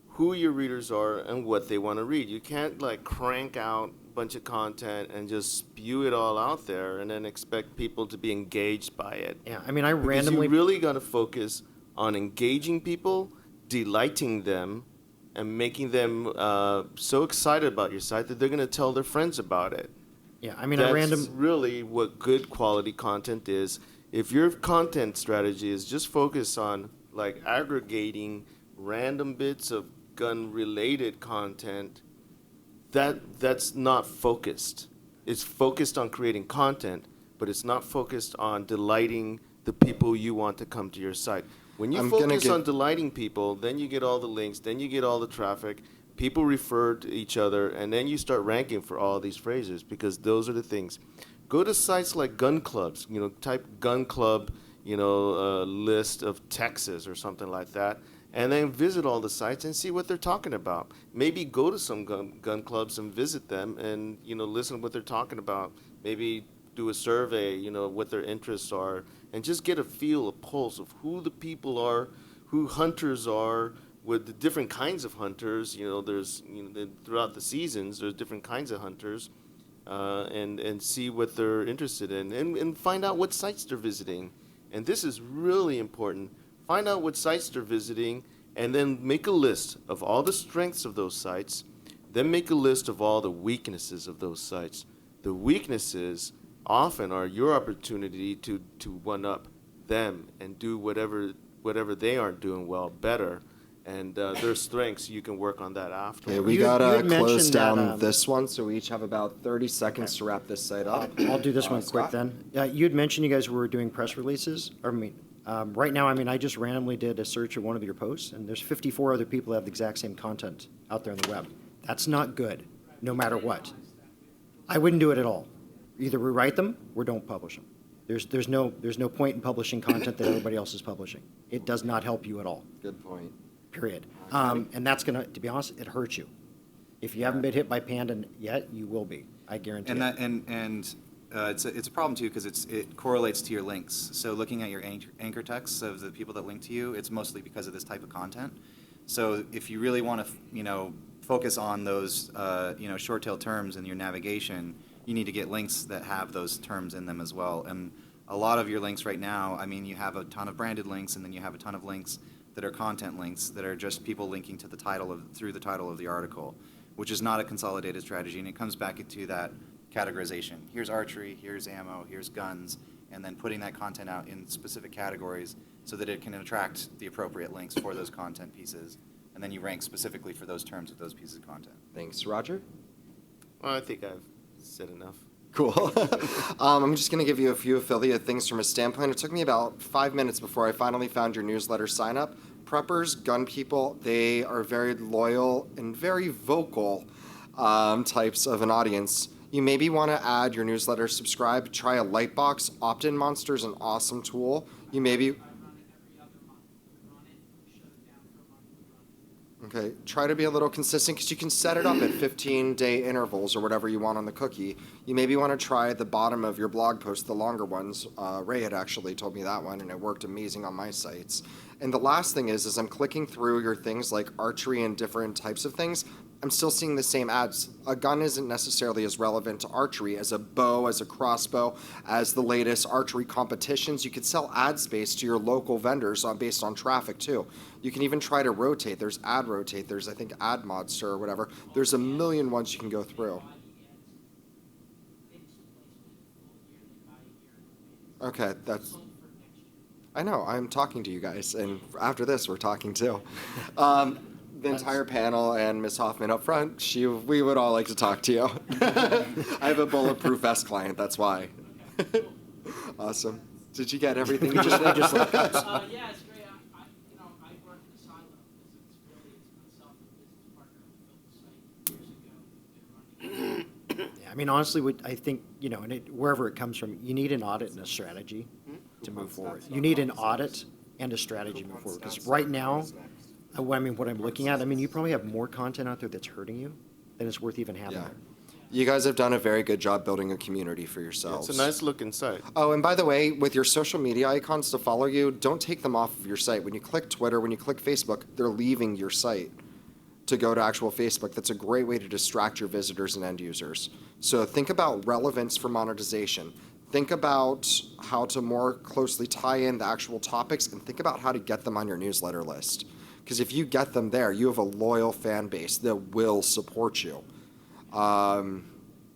Speaker 4: who your readers are and what they want to read. You can't like crank out a bunch of content and just spew it all out there and then expect people to be engaged by it.
Speaker 2: Yeah, I mean, I
Speaker 4: Because
Speaker 2: randomly.
Speaker 4: you really got to focus on engaging people, delighting them, and making them so excited about your site that they're going to tell their friends about it.
Speaker 2: Yeah, I mean,
Speaker 4: That's
Speaker 2: I random.
Speaker 4: really what good quality content is. If your content strategy is just focused on like aggregating random bits of gun-related content, that's not focused. It's focused on creating content, but it's not focused on delighting the people you want to come to your site. When you
Speaker 1: I'm gonna
Speaker 4: focus
Speaker 1: get-
Speaker 4: on delighting people, then you get all the links, then you get all the traffic, people refer to each other, and then you start ranking for all these phrases because those are the things. Go to sites like gun clubs, you know, type gun club, you know, list of Texas or something like that, and then visit all the sites and see what they're talking about. Maybe go to some gun clubs and visit them and, you know, listen to what they're talking about. Maybe do a survey, you know, what their interests are, and just get a feel, a pulse of who the people are, who hunters are, with the different kinds of hunters. You know, there's, you know, throughout the seasons, there's different kinds of hunters, and see what they're interested in, and find out what sites they're visiting. And this is really important. Find out what sites they're visiting, and then make a list of all the strengths of those sites. Then make a list of all the weaknesses of those sites. The weaknesses often are your opportunity to one-up them and do whatever they aren't doing well better. And their strengths, you can work on that after.
Speaker 1: Okay, we
Speaker 2: You
Speaker 1: gotta
Speaker 2: had
Speaker 1: close
Speaker 2: mentioned that,
Speaker 1: down this one, so we each have about 30 seconds to wrap this site up.
Speaker 2: I'll do this one quick
Speaker 1: Scott?
Speaker 2: then. You had mentioned you guys were doing press releases. I mean, right now, I mean, I just randomly did a search of one of your posts, and there's 54 other people that have the exact same content out there on the web. That's not good, no matter what. I wouldn't do it at all. Either rewrite them or don't publish them. There's no point in publishing content that everybody else is publishing. It does not help you at all.
Speaker 1: Good point.
Speaker 2: Period. And that's gonna, to be honest, it hurts you. If you haven't been hit by Panda yet, you will be. I guarantee
Speaker 3: And
Speaker 2: it.
Speaker 3: that it's a problem too because it correlates to your links. So looking at your anchor texts of the people that link to you, it's mostly because of this type of content. So if you really want to, you know, focus on those, you know, short tail terms in your navigation, you need to get links that have those terms in them as well. And a lot of your links right now, I mean, you have a ton of branded links, and then you have a ton of links that are content links that are just people linking to the title through the title of the article, which is not a consolidated strategy. And it comes back into that categorization. Here's archery, here's ammo, here's guns, and then putting that content out in specific categories so that it can attract the appropriate links for those content pieces. And then you rank specifically for those terms with those pieces of content.
Speaker 1: Thanks, Roger.
Speaker 4: Well, I think I've said enough.
Speaker 1: Cool. I'm just going to give you a few affiliate things from a standpoint. It took me about 5 minutes before I finally found your newsletter sign up. Preppers, gun people, they are very loyal and very vocal types of an audience. You maybe want to add your newsletter subscribe. Try a Lightbox. Opt-in Monster is an awesome tool. You maybe... Okay, try to be a little consistent because you can set it up at 15-day intervals or whatever you want on the cookie. You maybe want to try at the bottom of your blog post, the longer ones. Ray had actually told me that one, and it worked amazing on my sites. And the last thing is I'm clicking through your things like archery and different types of things. I'm still seeing the same ads. A gun isn't necessarily as relevant to archery as a bow, as a crossbow, as the latest archery competitions. You could sell ad space to your local vendors based on traffic too. You can even try to rotate. There's ad rotate. There's, I think, ad monster or whatever. There's a million ones you can go through. Okay, I know, I'm talking to you guys, and after this, we're talking too. The entire panel and Ms. Hoffman up front, we would all like to talk to you. I have a bulletproof vest client, that's why. Awesome. Did you get everything you just
Speaker 2: Just like us.
Speaker 5: Yeah, it's great. I work in a silo because it's myself and a business partner who built the site years ago. Been running it.
Speaker 2: Yeah, I mean, honestly, I think, wherever it comes from, you need an audit and a strategy to move forward. You need an audit and a strategy to move forward. Because right now, what I'm looking at, you probably have more content out there that's hurting you than it's worth even having
Speaker 1: Yeah.
Speaker 2: there.
Speaker 1: You guys have done a very good job building a community for yourselves.
Speaker 4: It's a nice looking site.
Speaker 1: Oh, and by the way, with your social media icons to follow you, don't take them off of your site. When you click Twitter, when you click Facebook, they're leaving your site to go to actual Facebook. That's a great way to distract your visitors and end users. So think about relevance for monetization. Think about how to more closely tie in the actual topics, and think about how to get them on your newsletter list. Because if you get them there, you have a loyal fan base that will support you.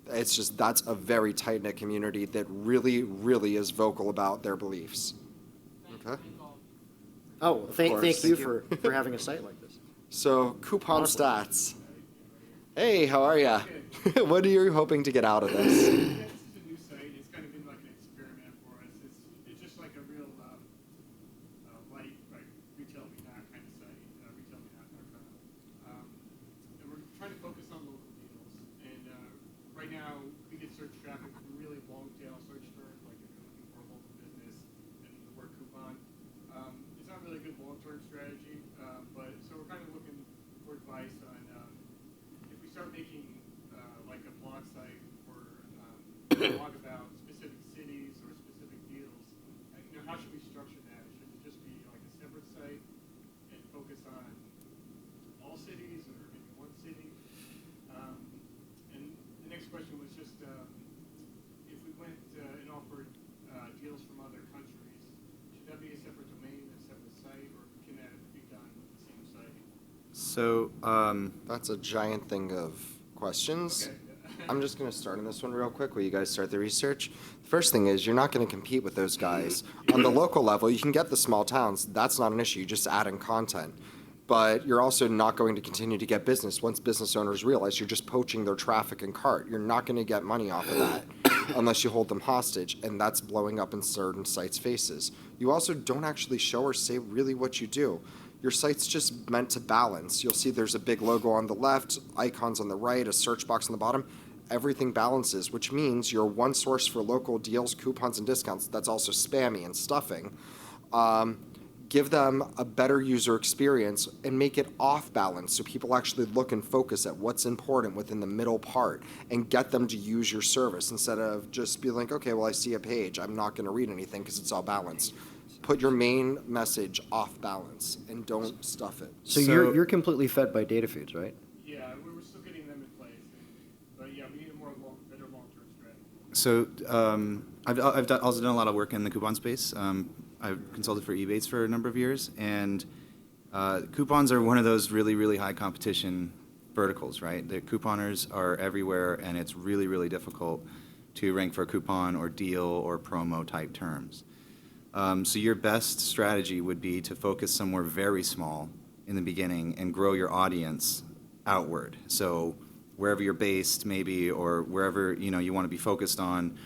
Speaker 1: It's just, that's a very tight-knit community that really, really is vocal about their beliefs. Okay?
Speaker 2: Oh, thank
Speaker 1: course.
Speaker 2: you for having a site like this.
Speaker 1: So, coupon
Speaker 2: Awesome.
Speaker 1: stats. Hey, how are ya? What are you hoping to get out of this?
Speaker 6: This is a new site. It's kind of been like an experiment for us. It's just like a real light, like retailmenot kind of site, retailmenot.com. And we're trying to focus on local deals. And right now, we get search traffic from really long tail search terms, like if you're looking for a local business and the word coupon. It's not really a good long-term strategy, but so we're kind of looking for advice on if we start making like a blog site for blog about specific cities or specific deals, how should we structure that? Should it just be like a separate site and focus on all cities or maybe one city? And the next question was just if we went and offered deals from other countries, should that be a separate domain, a separate site, or can that be done with the same site?
Speaker 3: So,
Speaker 1: That's a giant thing of questions.
Speaker 6: Okay.
Speaker 1: I'm just going to start on this one real quick while you guys start the research. The first thing is you're not going to compete with those guys. On the local level, you can get the small towns. That's not an issue. You just add in content. But you're also not going to continue to get business once business owners realize you're just poaching their traffic and cart. You're not going to get money off of that unless you hold them hostage, and that's blowing up in certain sites' faces. You also don't actually show or say really what you do. Your site's just meant to balance. You'll see there's a big logo on the left, icons on the right, a search box on the bottom. Everything balances, which means you're one source for local deals, coupons, and discounts. That's also spammy and stuffing. Give them a better user experience and make it off balance so people actually look and focus at what's important within the middle part and get them to use your service instead of just be like, okay, well, I see a page. I'm not going to read anything because it's all balanced. Put your main message off balance and don't stuff it.
Speaker 2: So you're completely fed by data feeds, right?
Speaker 6: Yeah, we're still getting them in place. But yeah, we need a better long-term strategy.
Speaker 3: So I've also done a lot of work in the coupon space. I've consulted for Ebates for a number of years, and coupons are one of those really, really high competition verticals, right? The couponers are everywhere, and it's really, really difficult to rank for a coupon or deal or promo type terms. So your best strategy would be to focus somewhere very small in the beginning and grow your audience outward. So wherever you're based, maybe, or wherever you want to be focused on,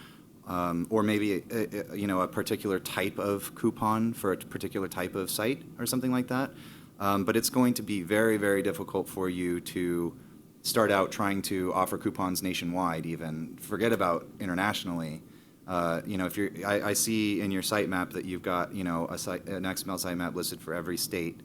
Speaker 3: or maybe a particular type of coupon for a particular type of site or something like that. But it's going to be very, very difficult for you to start out trying to offer coupons nationwide. Even forget about internationally. If you're, I see in your sitemap that you've got an XML sitemap listed for every state,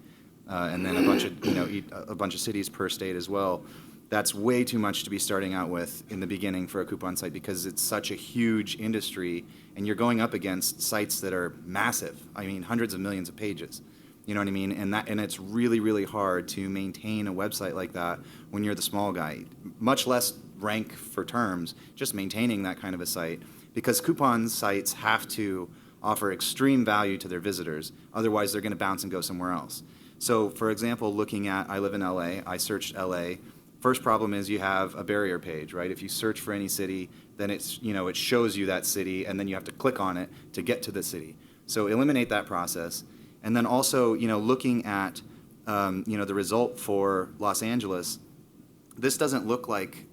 Speaker 3: and then a bunch of cities per state as well. That's way too much to be starting out with in the beginning for a coupon site because it's such a huge industry, and you're going up against sites that are massive. I mean, hundreds of millions of pages. You know what I mean? And it's really, really hard to maintain a website like that when you're the small guy. Much less rank for terms, just maintaining that kind of a site. Because coupon sites have to offer extreme value to their visitors. Otherwise, they're going to bounce and go somewhere else. So, for example, I live in LA. I searched LA. First problem is you have a barrier page, right? If you search for any city, then it shows you that city, and then you have to click on it to get to the city. So eliminate that process. And then also, looking at, the result for Los Angeles, this doesn't look like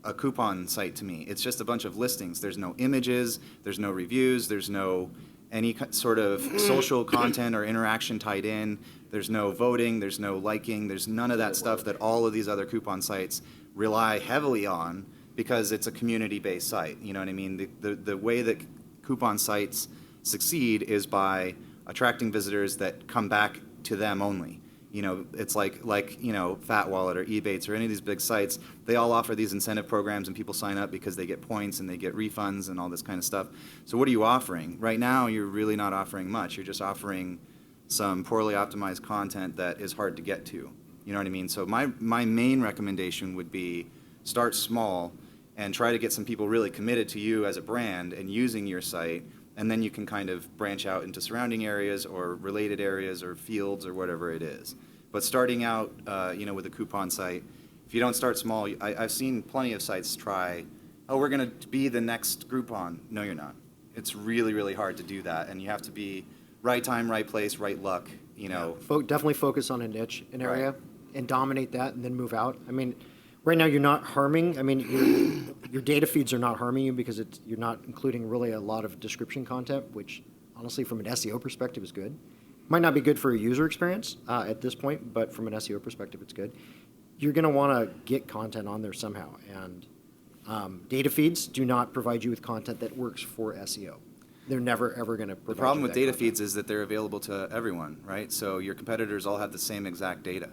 Speaker 3: a coupon site to me. It's just a bunch of listings. There's no images, there's no reviews, there's no any sort of social content or interaction tied in. There's no voting, there's no liking, there's none of that stuff that all of these other coupon sites rely heavily on because it's a community-based site. You know what I mean? The way that coupon sites succeed is by attracting visitors that come back to them only. It's like Fat Wallet or Ebates or any of these big sites. They all offer these incentive programs, and people sign up because they get points and they get refunds and all this kind of stuff. So what are you offering? Right now, you're really not offering much. You're just offering some poorly optimized content that is hard to get to. You know what I mean? So my main recommendation would be start small and try to get some people really committed to you as a brand and using your site. And then you can kind of branch out into surrounding areas or related areas or fields or whatever it is. But starting out, with a coupon site, if you don't start small, I've seen plenty of sites try, we're going to be the next Groupon. No, you're not. It's really, really hard to do that. And you have to be right time, right place, right luck,
Speaker 2: Definitely focus on a niche, an area,
Speaker 3: Right.
Speaker 2: and dominate that, and then move out. I mean, right now you're not harming. I mean, your data feeds are not harming you because you're not including really a lot of description content, which honestly, from an SEO perspective, is good. Might not be good for a user experience at this point, but from an SEO perspective, it's good. You're going to want to get content on there somehow, and data feeds do not provide you with content that works for SEO. They're never, ever going to provide
Speaker 3: The problem
Speaker 2: you
Speaker 3: with
Speaker 2: that
Speaker 3: data
Speaker 2: content.
Speaker 3: feeds is that they're available to everyone, right? So your competitors all have the same exact data.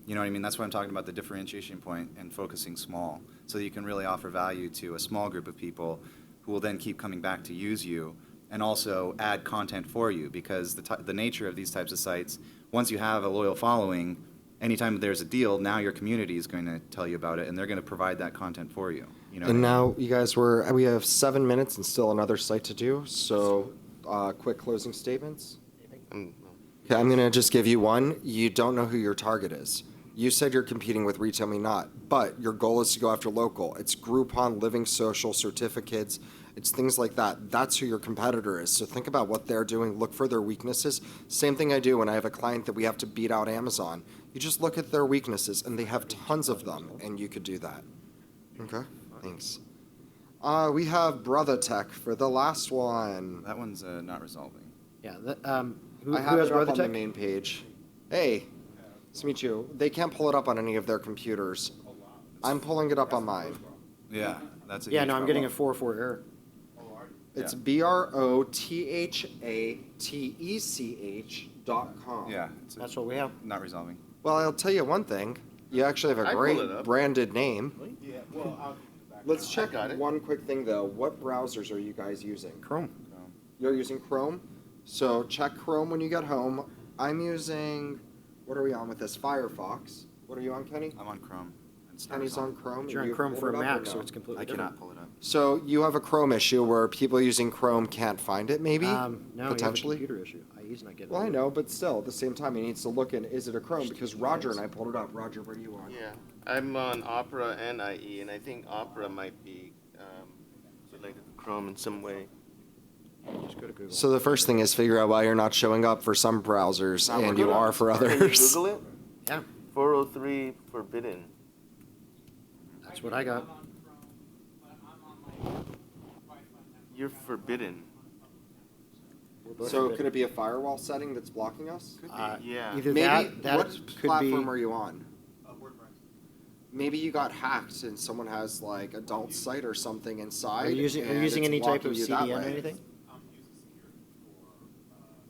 Speaker 3: You know what I mean? That's what I'm talking about, the differentiation point and focusing small, so that you can really offer value to a small group of people who will then keep coming back to use you and also add content for you, because the nature of these types of sites, once you have a loyal following, anytime there's a deal, now your community is going to tell you about it, and they're going to provide that content for you. You know what I
Speaker 1: And
Speaker 3: mean?
Speaker 1: now, you guys, we have 7 minutes and still another site to do. So, quick closing statements.
Speaker 4: Um,
Speaker 1: Okay, I'm going to just give you one. You don't know who your target is. You said you're competing with Retail Me Not, but your goal is to go after local. It's Groupon, Living Social, certificates. It's things like that. That's who your competitor is. So think about what they're doing. Look for their weaknesses. Same thing I do when I have a client that we have to beat out Amazon. You just look at their weaknesses, and they have tons of them, and you could do that. Okay, thanks. We have Brother Tech for the last one.
Speaker 3: That one's not resolving.
Speaker 2: Yeah. Who
Speaker 1: I have
Speaker 2: has
Speaker 1: it up
Speaker 2: Brother
Speaker 1: on the
Speaker 2: Tech?
Speaker 1: main page. Hey, nice to meet you. They can't pull it up on any of their computers. I'm pulling it up on mine.
Speaker 3: Yeah, that's a
Speaker 2: Yeah,
Speaker 3: huge
Speaker 2: no, I'm getting a
Speaker 3: problem.
Speaker 2: 404 error.
Speaker 1: It's
Speaker 3: Yeah.
Speaker 1: BROTHATECH.com.
Speaker 3: Yeah,
Speaker 2: That's what we have.
Speaker 3: not resolving.
Speaker 1: Well, I'll tell you one thing. You actually have a
Speaker 4: I pull it
Speaker 1: great
Speaker 4: up.
Speaker 1: branded name.
Speaker 5: Yeah, well, I'll back
Speaker 1: Let's
Speaker 5: up.
Speaker 1: check
Speaker 4: got it.
Speaker 1: one quick thing though. What browsers are you guys using?
Speaker 2: Chrome.
Speaker 1: You're using Chrome? So check Chrome when you get home. I'm using, what are we on with this? Firefox. What are you on, Kenny?
Speaker 3: I'm on Chrome. And it's not
Speaker 1: Kenny's on
Speaker 3: resolving.
Speaker 1: Chrome.
Speaker 2: But you're
Speaker 1: and
Speaker 2: on
Speaker 1: you
Speaker 2: Chrome for a
Speaker 1: pulled it up or
Speaker 2: Mac, so
Speaker 1: no?
Speaker 2: it's completely
Speaker 3: I
Speaker 2: different.
Speaker 3: cannot pull it up.
Speaker 1: So you have a Chrome issue where people using Chrome can't find it, maybe?
Speaker 2: No,
Speaker 1: potentially?
Speaker 2: you have a computer issue. IE's not getting
Speaker 1: Well,
Speaker 2: it.
Speaker 1: I know, but still, at the same time, he needs to look in, is it a Chrome? Because Roger and I pulled it up. Roger, what are you on?
Speaker 4: Yeah, I'm on Opera and IE, and I think Opera might be related to Chrome in some way.
Speaker 2: Just go to Google.
Speaker 1: So the first thing is figure out why you're not showing up for some browsers
Speaker 4: Now we're
Speaker 1: and you
Speaker 4: gonna-
Speaker 1: are for
Speaker 4: Can you
Speaker 1: others.
Speaker 4: Google it?
Speaker 2: Yeah,
Speaker 4: 403 forbidden.
Speaker 2: that's what I got.
Speaker 5: I'm on Chrome, but I'm on my Wi-Fi network.
Speaker 4: You're forbidden.
Speaker 2: We're both
Speaker 1: So
Speaker 2: forbidden.
Speaker 1: could it be a firewall setting that's blocking us?
Speaker 4: Yeah.
Speaker 2: Either
Speaker 1: Maybe,
Speaker 2: that
Speaker 1: what
Speaker 2: could
Speaker 1: platform
Speaker 2: be.
Speaker 1: are you on?
Speaker 5: WordPress.
Speaker 1: Maybe you got hacked and someone has like adult site or something inside.
Speaker 2: Are you using
Speaker 1: and it's
Speaker 2: any type
Speaker 1: blocking
Speaker 2: of
Speaker 1: you that
Speaker 2: CDN or
Speaker 1: way.
Speaker 2: anything?
Speaker 5: I'm using security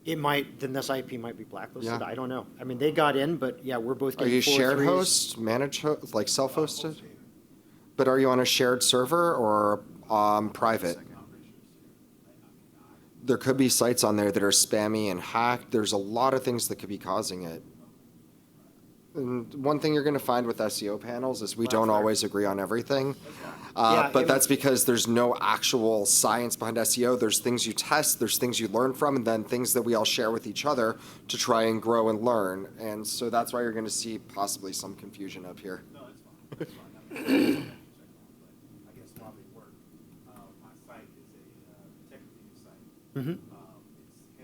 Speaker 5: for,
Speaker 2: It might. Then this IP might be blacklisted.
Speaker 1: Yeah.
Speaker 2: I don't know. I mean, they got in, but yeah, we're both
Speaker 1: Are
Speaker 2: getting
Speaker 1: you shared
Speaker 2: 403s.
Speaker 1: host, managed host, like self-hosted? But are you on a shared server or private? There could be sites on there that are spammy and hacked. There's a lot of things that could be causing it. And one thing you're going to find with SEO panels is we don't always agree on everything.
Speaker 2: Yeah,
Speaker 1: But
Speaker 2: it-
Speaker 1: that's because there's no actual science behind SEO. There's things you test, there's things you learn from, and then things that we all share with each other to try and grow and learn. And so that's why you're going to see possibly some confusion up here.
Speaker 5: no, it's fine, it's fine. I mean, I guess while they work, my site is a tech review site.
Speaker 2: Mhm.
Speaker 5: It's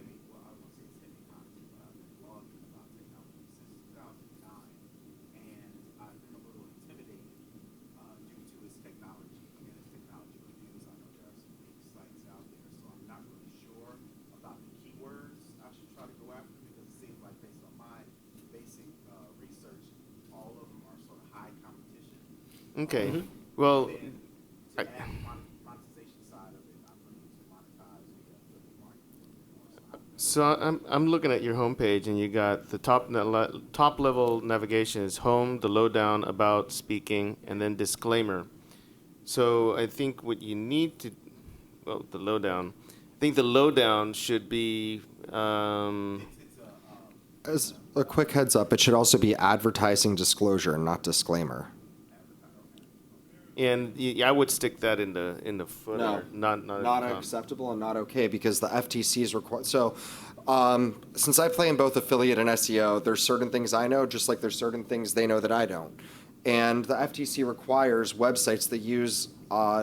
Speaker 4: Okay. Well,
Speaker 5: To
Speaker 4: I-
Speaker 5: add monetization side of it, I'm looking to monetize the affiliate marketing.
Speaker 4: so I'm looking at your homepage, and you got the top level navigation is home, the lowdown, about, speaking, and then disclaimer. So I think what you need to, well, the lowdown. I think the lowdown should be.
Speaker 1: As a quick heads up, it should also be advertising disclosure, not disclaimer.
Speaker 4: And I would stick that in the footer, not
Speaker 1: not
Speaker 4: at the top.
Speaker 1: acceptable and not okay because the FTC is required. So, since I play in both affiliate and SEO, there's certain things I know, just like there's certain things they know that I don't. And the FTC requires websites that use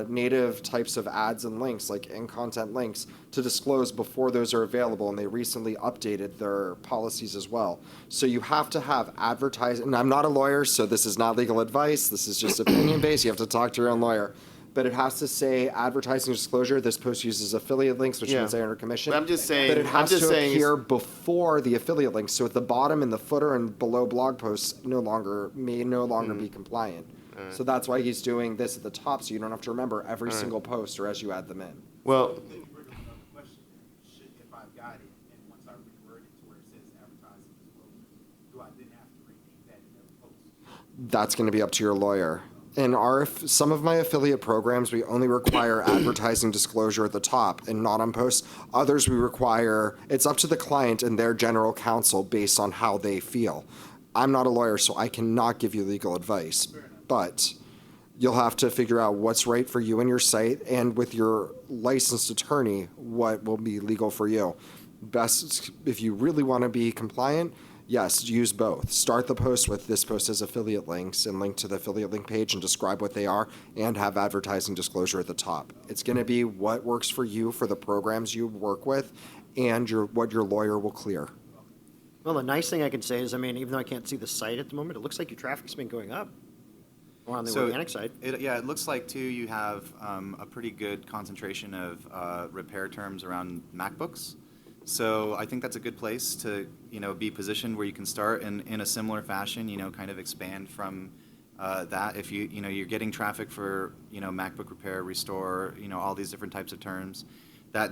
Speaker 1: native types of ads and links, like in-content links, to disclose before those are available. And they recently updated their policies as well. So you have to have advertising. And I'm not a lawyer, so this is not legal advice. This is just opinion-based. You have to talk to your own lawyer. But it has to say advertising disclosure. This post uses affiliate links, which
Speaker 4: Yeah.
Speaker 1: means they earn commission.
Speaker 4: But I'm just saying-
Speaker 1: But it
Speaker 4: I'm
Speaker 1: has
Speaker 4: just
Speaker 1: to
Speaker 4: saying it's-
Speaker 1: appear before the affiliate links. So at the bottom, in the footer, and below blog posts, may no longer be compliant. So that's why he's doing this at the top, so you don't have to remember every single post or as you add them in.
Speaker 4: Well,
Speaker 5: Then it brings up another question. Should, if I've got it, and once I reword it to where it says advertising disclosure, do I then have to repeat that in every post?
Speaker 1: That's going to be up to your lawyer. In some of my affiliate programs, we only require advertising disclosure at the top and not on posts. Others we require, it's up to the client and their general counsel based on how they feel. I'm not a lawyer, so I cannot give you legal advice, but you'll have to figure out what's right for you and your site, and with your licensed attorney, what will be legal for you. Best, if you really want to be compliant, yes, use both. Start the post with this post has affiliate links and link to the affiliate link page and describe what they are and have advertising disclosure at the top. It's going to be what works for you for the programs you work with and what your lawyer will clear.
Speaker 2: Well, the nice thing I can say is, I mean, even though I can't see the site at the moment, it looks like your traffic's been going up. Or on the organic side.
Speaker 3: It looks like too you have a pretty good concentration of repair terms around MacBooks. So I think that's a good place to be positioned where you can start in a similar fashion. Kind of expand from that. If you're getting traffic for MacBook repair, restore, all these different types of terms, that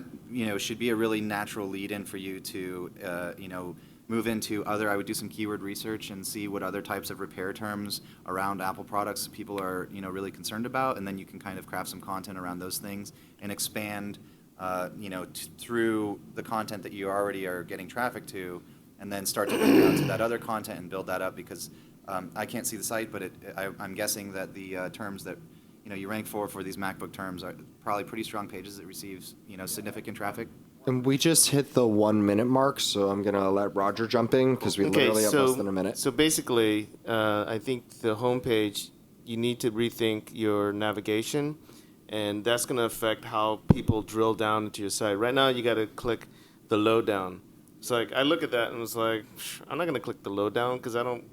Speaker 3: should be a really natural lead-in for you to move into other. I would do some keyword research and see what other types of repair terms around Apple products people are really concerned about, and then you can kind of craft some content around those things and expand through the content that you already are getting traffic to, and then start to link out to that other content and build that up, because I can't see the site, but I'm guessing that the terms that you rank for these MacBook terms are probably pretty strong pages that receives significant traffic.
Speaker 1: And we just hit the 1 minute mark, so I'm going to let Roger jump in because we literally have less than a minute.
Speaker 4: So basically, I think the homepage, you need to rethink your navigation, and that's going to affect how people drill down into your site. Right now, you got to click the lowdown. It's like, I look at that and it's like, I'm not going to click the lowdown because I don't,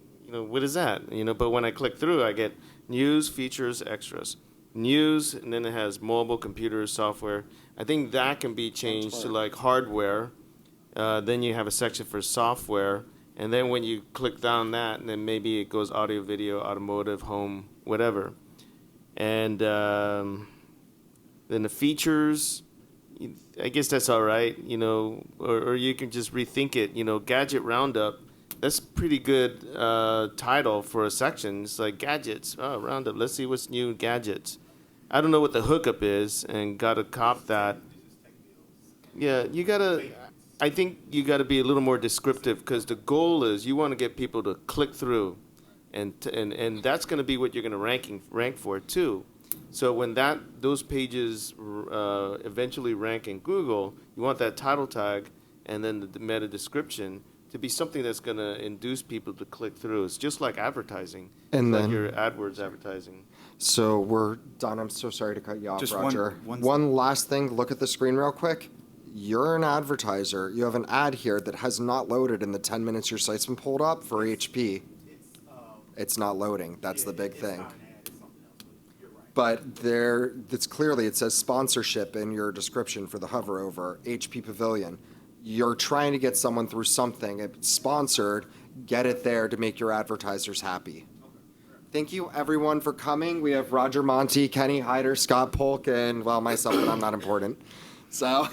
Speaker 4: what is that? But when I click through, I get news, features, extras. News, and then it has mobile, computers, software. I think that can be changed to like hardware. Then you have a section for software, and then when you click down that, and then maybe it goes audio, video, automotive, home, whatever. And then the features, I guess that's all right, or you can just rethink it. Gadget Roundup, that's a pretty good title for a section. It's like gadgets, Roundup, let's see what's new in gadgets. I don't know what the hookup is, and gotta cop that. Yeah, I think you gotta be a little more descriptive, because the goal is you want to get people to click through, and that's gonna be what you're gonna rank for too. So when those pages eventually rank in Google, you want that title tag and then the meta description to be something that's going to induce people to click through. It's just like advertising.
Speaker 1: And
Speaker 4: it's
Speaker 1: then
Speaker 4: like your AdWords advertising.
Speaker 1: So we're done. I'm so sorry to cut you off,
Speaker 3: Just
Speaker 1: Roger.
Speaker 3: one-
Speaker 1: One last thing. Look at the screen real quick. You're an advertiser. You have an ad here that has not loaded in the 10 minutes your site's been pulled up for HP. It's not loading. That's the big thing. But it's clearly, it says sponsorship in your description for the hover over, HP Pavilion. You're trying to get someone through something. It's sponsored. Get it there to make your advertisers happy. Thank you, everyone, for coming. We have Roger Montti, Kenny Hyder, Scott Polk, and, well, myself, but I'm not important. So...